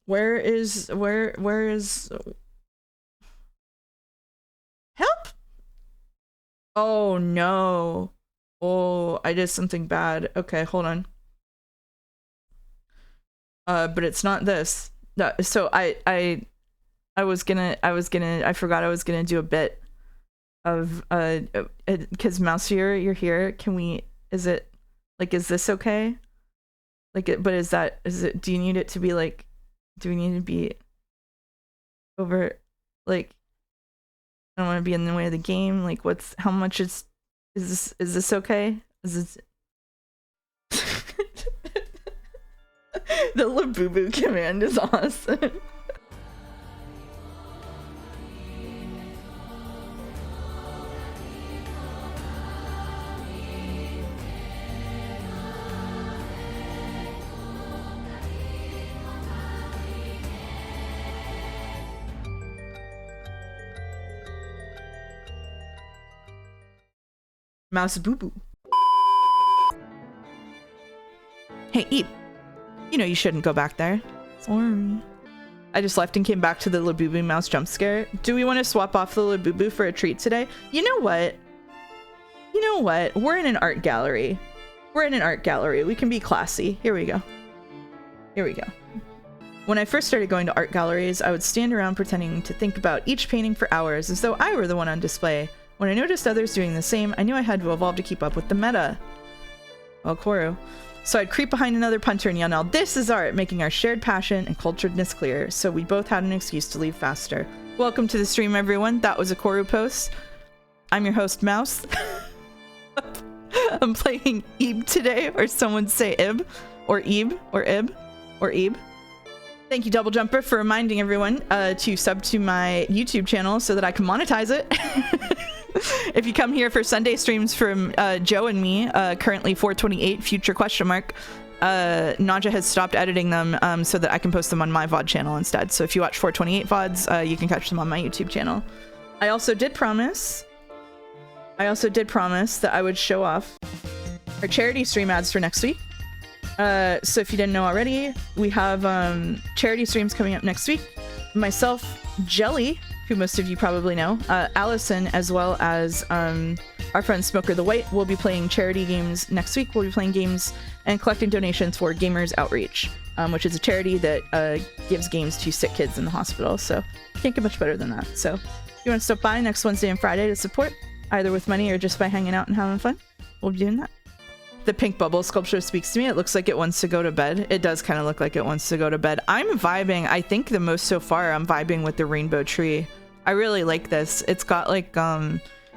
Where is help? Oh no. Oh, I did something bad. Okay, hold on. But it's not this. No, so I forgot I was gonna do a bit of because Mouse, you're here. Can we, is it like, is this okay? Like it, but is it, do you need it to be like, do we need to be over, like, I don't want to be in the way of the game. Like, how much is this okay? Is this the Labubu command is awesome. Mouse boo boo. Hey, Ib. You know you shouldn't go back there. Sorry. I just left and came back to the Labubu mouse jump scare. Do we want to swap off the Labubu for a treat today? You know what? You know what? We're in an art gallery. We're in an art gallery. We can be classy. Here we go. Here we go. When I first started going to art galleries, I would stand around pretending to think about each painting for hours as though I were the one on display. When I noticed others doing the same, I knew I had to evolve to keep up with the meta. Well, Koru. So I'd creep behind another punter and yell, "Now this is art," making our shared passion and culturedness clear, so we both had an excuse to leave faster. Welcome to the stream, everyone. That was a Koru post. I'm your host, Mouse. I'm playing Ib today, or someone say Ib, or Ib, or Ib, or Ib. Thank you, Double Jumper, for reminding everyone to sub to my YouTube channel so that I can monetize it. If you come here for Sunday streams from Joe and me, currently 428, future question mark, Naja has stopped editing them so that I can post them on my VOD channel instead. So if you watch 428 VODs, you can catch them on my YouTube channel. I also did promise that I would show off our charity stream ads for next week. So if you didn't know already, we have charity streams coming up next week. Myself, Jelly, who most of you probably know, Allison, as well as our friend Smoker the White, will be playing charity games next week. We'll be playing games and collecting donations for Gamers Outreach, which is a charity that gives games to sick kids in the hospital. So can't get much better than that. So if you want to stop by next Wednesday and Friday to support, either with money or just by hanging out and having fun, we'll be doing that. The pink bubble sculpture speaks to me. It looks like it wants to go to bed. It does kind of look like it wants to go to bed. I'm vibing. I think the most so far, I'm vibing with the rainbow tree. I really like this. It's got like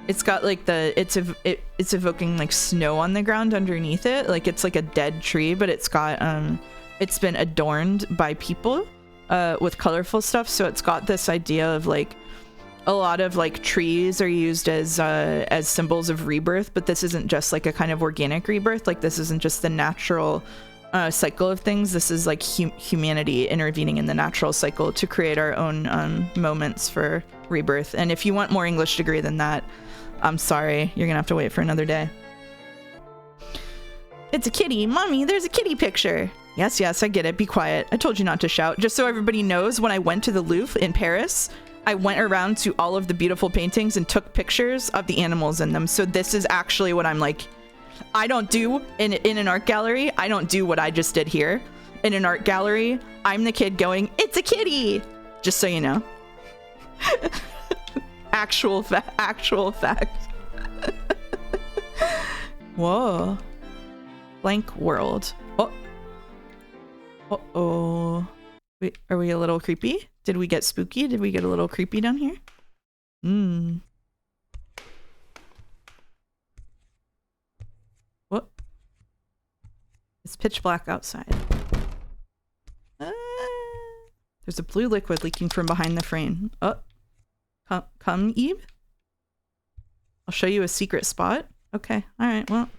it's evoking like snow on the ground underneath it. Like it's like a dead tree, but it's got it's been adorned by people with colorful stuff. So it's got this idea of like a lot of like trees are used as symbols of rebirth, but this isn't just like a kind of organic rebirth. Like this isn't just the natural cycle of things. This is like humanity intervening in the natural cycle to create our own moments for rebirth. And if you want more English degree than that, I'm sorry, you're gonna have to wait for another day. It's a kitty. Mommy, there's a kitty picture. Yes, I get it. Be quiet. I told you not to shout. Just so everybody knows, when I went to the Louvre in Paris, I went around to all of the beautiful paintings and took pictures of the animals in them. So this is actually what I'm like. I don't do in an art gallery. I don't do what I just did here. In an art gallery, I'm the kid going, "It's a kitty!" Just so you know. Actual fact. Whoa. Blank world. Oh. Uh-oh. Wait, are we a little creepy? Did we get spooky? Did we get a little creepy down here? What? It's pitch black outside. There's a blue liquid leaking from behind the frame. Oh. Come, Ib? I'll show you a secret spot. Okay, alright, well.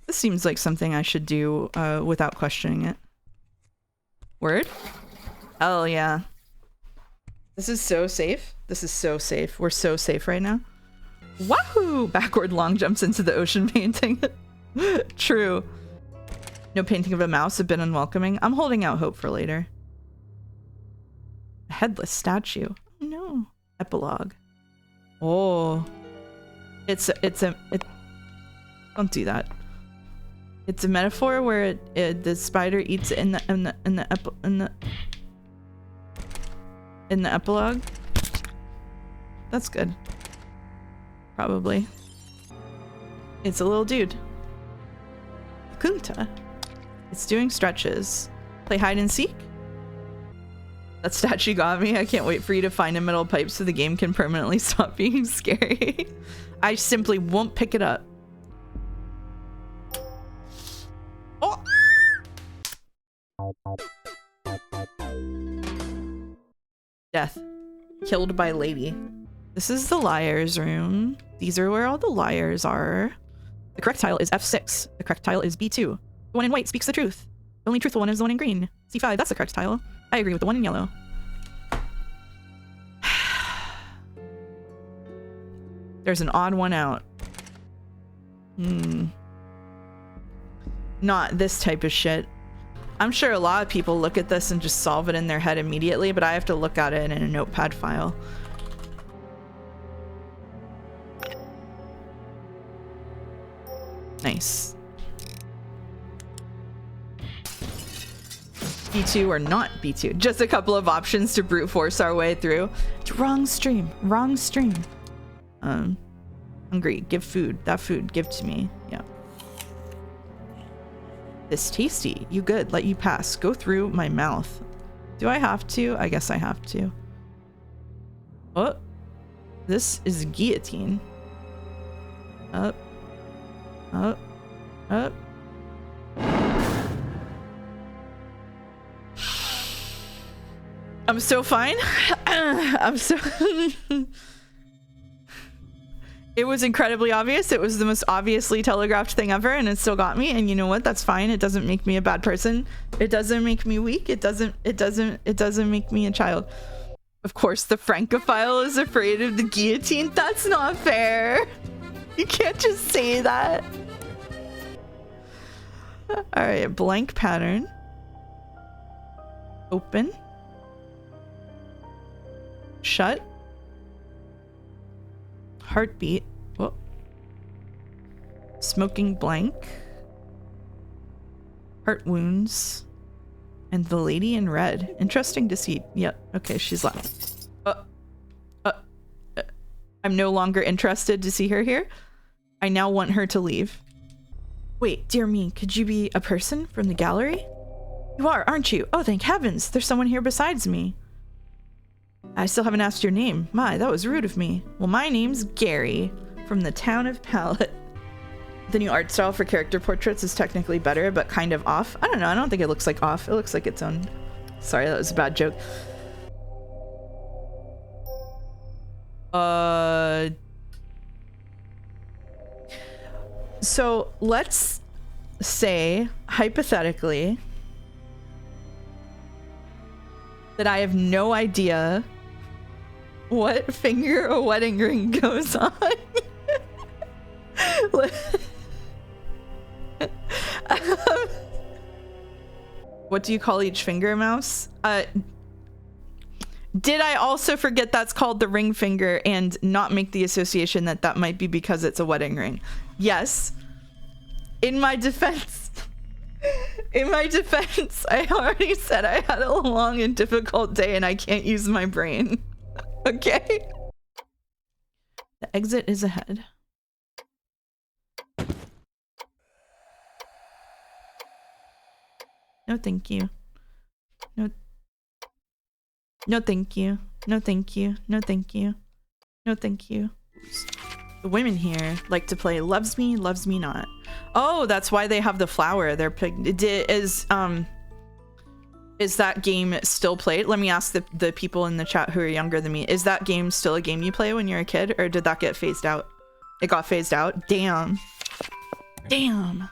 This seems like something I should do without questioning it. Word? Oh yeah. This is so safe. This is so safe. We're so safe right now. Wahoo! Backward long jumps into the ocean painting. True. No painting of a mouse have been unwelcoming. I'm holding out hope for later. headless statue. Oh, no. Epilogue. Oh. Don't do that. It's a metaphor where the spider eats it in the epilogue. That's good. Probably. It's a little dude. Kunta. It's doing stretches. Play hide and seek? That statue got me. I can't wait for you to find a metal pipe so the game can permanently stop being scary. I simply won't pick it up. Oh! Death. Killed by lady. This is the liar's room. These are where all the liars are. The correct tile is F6. The correct tile is B2. The one in white speaks the truth. The only truthful one is the one in green. C5, that's the correct tile. I agree with the one in yellow. There's an odd one out. Not this type of shit. I'm sure a lot of people look at this and just solve it in their head immediately, but I have to look at it in a notepad file. Nice. B2 or not B2. Just a couple of options to brute force our way through. Wrong stream. Wrong stream. Hungry. Give food. That food. Give to me. Yeah. This tasty. You good. Let you pass. Go through my mouth. Do I have to? I guess I have to. Oh. This is guillotine. Up. Up. Up. I'm so fine. I'm so... It was incredibly obvious. It was the most obviously telegraphed thing ever, and it still got me. And you know what? That's fine. It doesn't make me a bad person. It doesn't make me weak. It doesn't make me a child. Of course, the Francophile is afraid of the guillotine. That's not fair. You can't just say that. All right, blank pattern. Open. Shut. Heartbeat. Oh. Smoking blank. Heart wounds. And the lady in red. Interesting to see. Yep. Okay, she's left. I'm no longer interested to see her here. I now want her to leave. Wait, dear me, could you be a person from the gallery? You are, aren't you? Oh, thank heavens. There's someone here besides me. I still haven't asked your name. My, that was rude of me. Well, my name's Garry, from the town of Pallet. The new art style for character portraits is technically better, but kind of off. I don't know. I don't think it looks like off. It looks like its own. Sorry, that was a bad joke. So let's say, hypothetically, that I have no idea what finger a wedding ring goes on. What do you call each finger, mouse? Did I also forget that's called the ring finger and not make the association that that might be because it's a wedding ring? Yes. In my defense, I already said I had a long and difficult day and I can't use my brain. Okay? The exit is ahead. No, thank you. No. No, thank you. No, thank you. No, thank you. No, thank you. The women here like to play Loves Me, Loves Me Not. Oh, that's why they have the flower. They're is that game still played? Let me ask the people in the chat who are younger than me. Is that game still a game you play when you're a kid, or did that get phased out? It got phased out? Damn. Damn.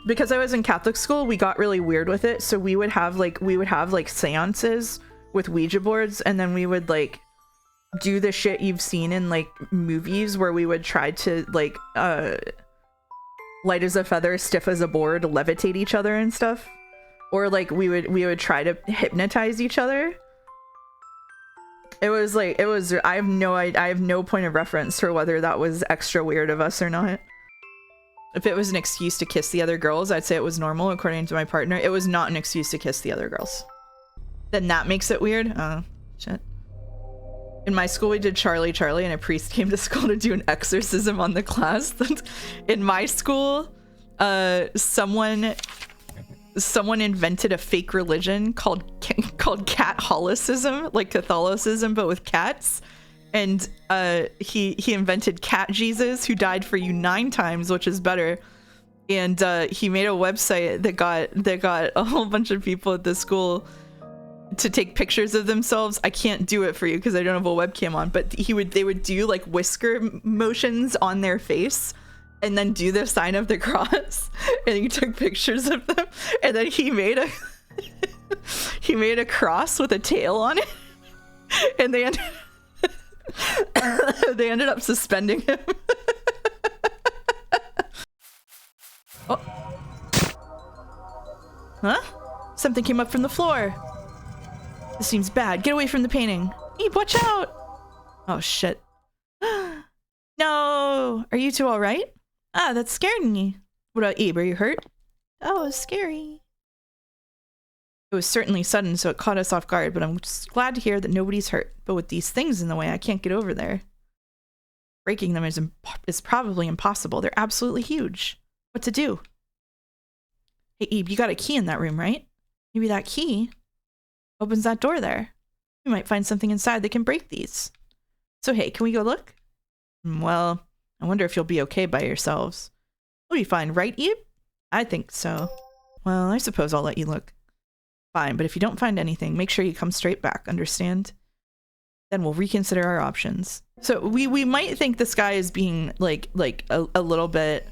Because I was in Catholic school, we got really weird with it. So we would have like seances with Ouija boards, and then we would like do the shit you've seen in like movies where we would try to like light as a feather, stiff as a board, levitate each other and stuff. Or like we would try to hypnotize each other. It was like, it was, I have no point of reference for whether that was extra weird of us or not. If it was an excuse to kiss the other girls, I'd say it was normal according to my partner. It was not an excuse to kiss the other girls. Then that makes it weird? Oh, shit. In my school, we did Charlie Charlie and a priest came to school to do an exorcism on the class. In my school, someone invented a fake religion called Catholicism, like Catholicism, but with cats. And he invented Cat Jesus, who died for you 9 times, which is better. And he made a website that got a whole bunch of people at the school to take pictures of themselves. I can't do it for you because I don't have a webcam on, but they would do like whisker motions on their face and then do the sign of the cross, and he took pictures of them, and then he made a cross with a tail on it, and they ended up suspending him. Oh. Huh? Something came up from the floor. This seems bad. Get away from the painting. Ib, watch out! Oh shit. No! Are you two alright? Ah, that scared me. What about Ib? Are you hurt? Oh, it's scary. It was certainly sudden, so it caught us off guard, but I'm just glad to hear that nobody's hurt. But with these things in the way, I can't get over there. Breaking them is probably impossible. They're absolutely huge. What to do? Hey, Ib, you got a key in that room, right? Maybe that key opens that door there. We might find something inside that can break these. So hey, can we go look? Well, I wonder if you'll be okay by yourselves. We'll be fine, right, Ib? I think so. Well, I suppose I'll let you look. Fine, but if you don't find anything, make sure you come straight back, understand? Then we'll reconsider our options. So we might think this guy is being like a little bit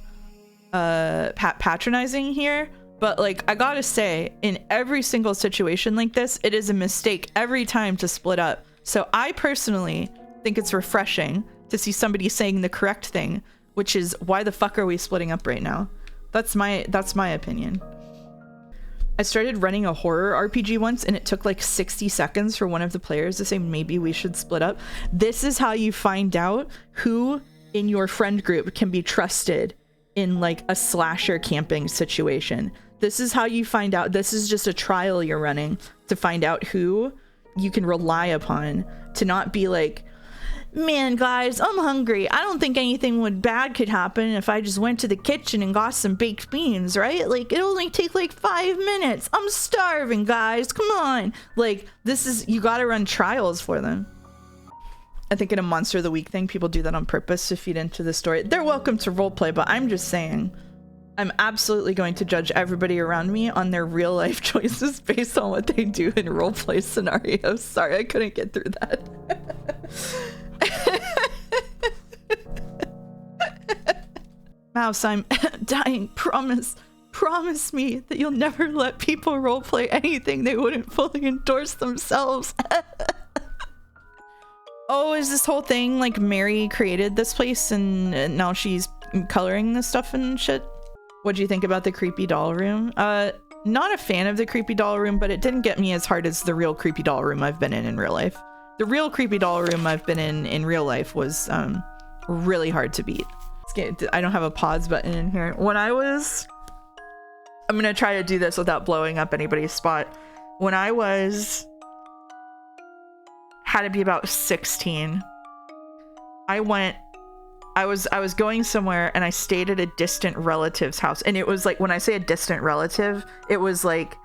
patronizing here, but like I gotta say, in every single situation like this, it is a mistake every time to split up. So I personally think it's refreshing to see somebody saying the correct thing, which is, why the fuck are we splitting up right now? That's my opinion. I started running a horror RPG once, and it took like 60 seconds for one of the players to say maybe we should split up. This is how you find out who in your friend group can be trusted in like a slasher camping situation. This is how you find out. This is just a trial you're running to find out who you can rely upon to not be like, man, guys, I'm hungry. I don't think anything bad could happen if I just went to the kitchen and got some baked beans, right? Like, it'll only take like 5 minutes. I'm starving, guys. Come on. Like, this is, you gotta run trials for them. I think in a Monster of the Week thing, people do that on purpose to feed into the story. They're welcome to roleplay, but I'm just saying, I'm absolutely going to judge everybody around me on their real life choices based on what they do in roleplay scenarios. Sorry, I couldn't get through that. Mouse, I'm dying. Promise me that you'll never let people roleplay anything they wouldn't fully endorse themselves. Oh, is this whole thing like Mary created this place and now she's coloring this stuff and shit? What'd you think about the creepy doll room? Not a fan of the creepy doll room, but it didn't get me as hard as the real creepy doll room I've been in real life. The real creepy doll room I've been in real life was really hard to beat. I don't have a pause button in here. When I was, I'm gonna try to do this without blowing up anybody's spot. When I had to be about 16, I was going somewhere and I stayed at a distant relative's house. And it was like, when I say a distant relative, it was like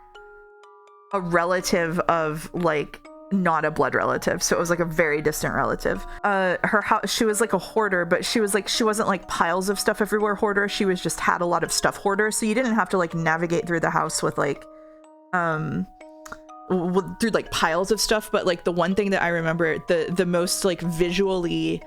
a relative of like, not a blood relative, so it was like a very distant relative. Her house, she was like a hoarder, but she wasn't like piles of stuff everywhere hoarder. She was just had a lot of stuff hoarder, so you didn't have to like navigate through the house with like through like piles of stuff. But like the one thing that I remember, the most like visually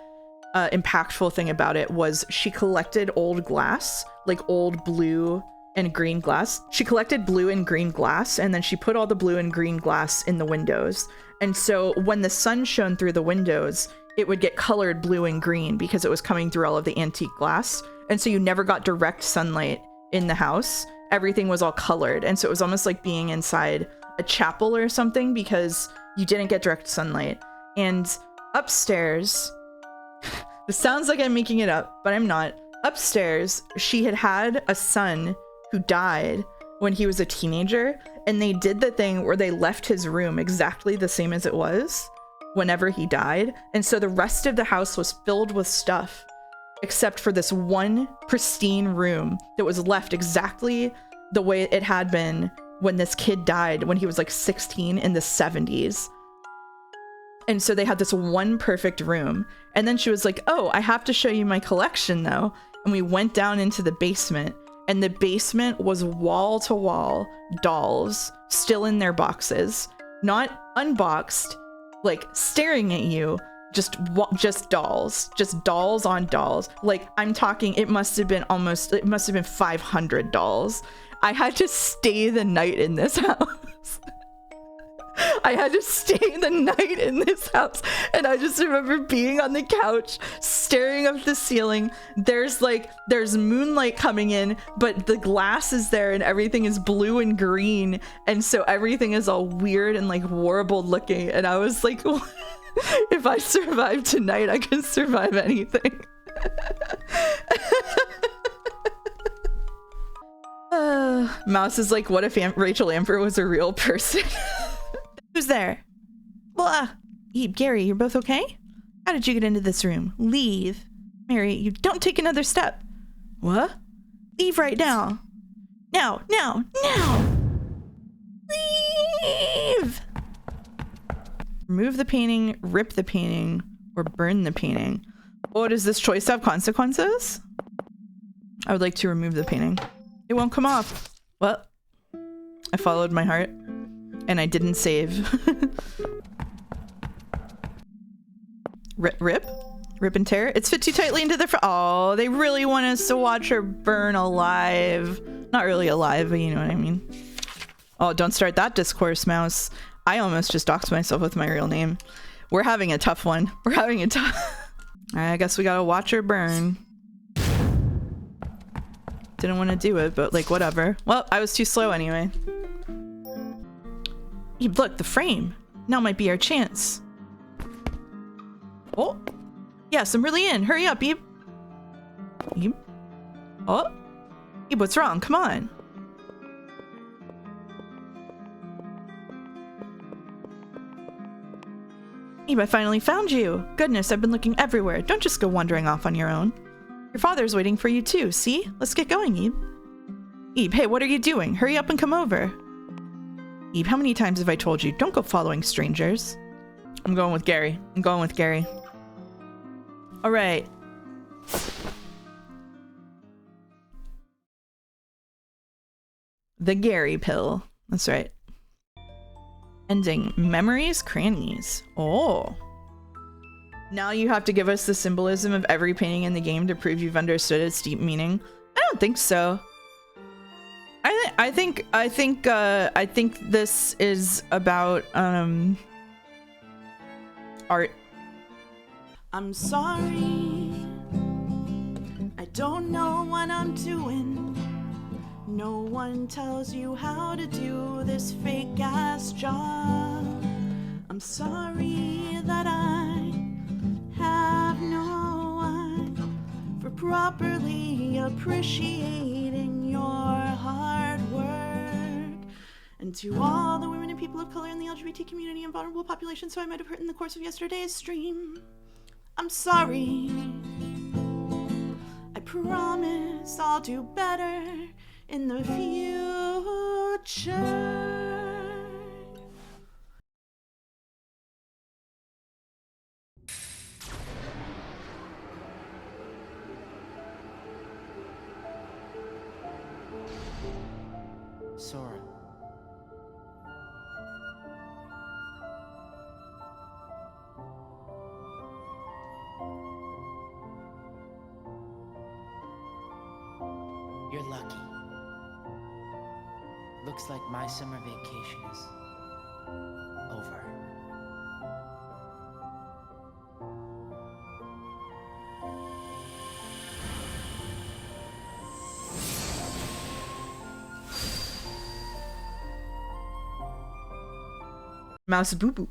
impactful thing about it was she collected old glass, like old blue and green glass. She collected blue and green glass, and then she put all the blue and green glass in the windows. And so when the sun shone through the windows, it would get colored blue and green because it was coming through all of the antique glass. And so you never got direct sunlight in the house. Everything was all colored. And so it was almost like being inside a chapel or something because you didn't get direct sunlight. And upstairs, this sounds like I'm making it up, but I'm not. Upstairs, she had had a son who died when he was a teenager, and they did the thing where they left his room exactly the same as it was whenever he died. And so the rest of the house was filled with stuff, except for this one pristine room that was left exactly the way it had been when this kid died when he was like 16 in the 70s. And so they had this one perfect room. And then she was like, oh, I have to show you my collection though. And we went down into the basement, and the basement was wall to wall dolls still in their boxes, not unboxed, like staring at you, just dolls on dolls. Like, I'm talking, it must have been 500 dolls. I had to stay the night in this house. I had to stay the night in this house, and I just remember being on the couch staring up at the ceiling. There's moonlight coming in, but the glass is there and everything is blue and green, and so everything is all weird and like warbled looking, and I was like, if I survive tonight, I can survive anything. Mouse is like, what if Rachel Amber was a real person? Who's there? Blah. Ib, Garry, you're both okay? How did you get into this room? Leave. Mary, you don't take another step. What? Leave right now. Now. Leave. Remove the painting, rip the painting, or burn the painting. Oh, does this choice have consequences? I would like to remove the painting. It won't come off. Well, I followed my heart. And I didn't save. Rip and tear. It's fit too tightly into the oh, they really want us to watch her burn alive. Not really alive, but you know what I mean. Oh, don't start that discourse, Mouse. I almost just doxed myself with my real name. We're having a tough one. We're having a tough... I guess we gotta watch her burn. Didn't want to do it, but like, whatever. Well, I was too slow anyway. Look, the frame. Now might be our chance. Oh, yes, I'm really in. Hurry up, Ib. Ib? Oh, Ib, what's wrong? Come on. Ib, I finally found you. Goodness, I've been looking everywhere. Don't just go wandering off on your own. Your father's waiting for you too, see? Let's get going, Ib. Ib, hey, what are you doing? Hurry up and come over. Ib, how many times have I told you, don't go following strangers? I'm going with Garry. All right. The Garry pill. That's right. Ending. Memories, crannies. Oh. Now you have to give us the symbolism of every painting in the game to prove you've understood its deep meaning. I don't think so. I think this is about art. I'm sorry, I don't know what I'm doing. No one tells you how to do this fake ass job. I'm sorry that I have no one for properly appreciating your hard work. And to all the women and people of color in the LGBT community and vulnerable populations who I might have hurt in the course of yesterday's stream, I'm sorry. I promise I'll do better in the future. Sora. You're lucky. Looks like my summer vacation is over. Mouse boo boo.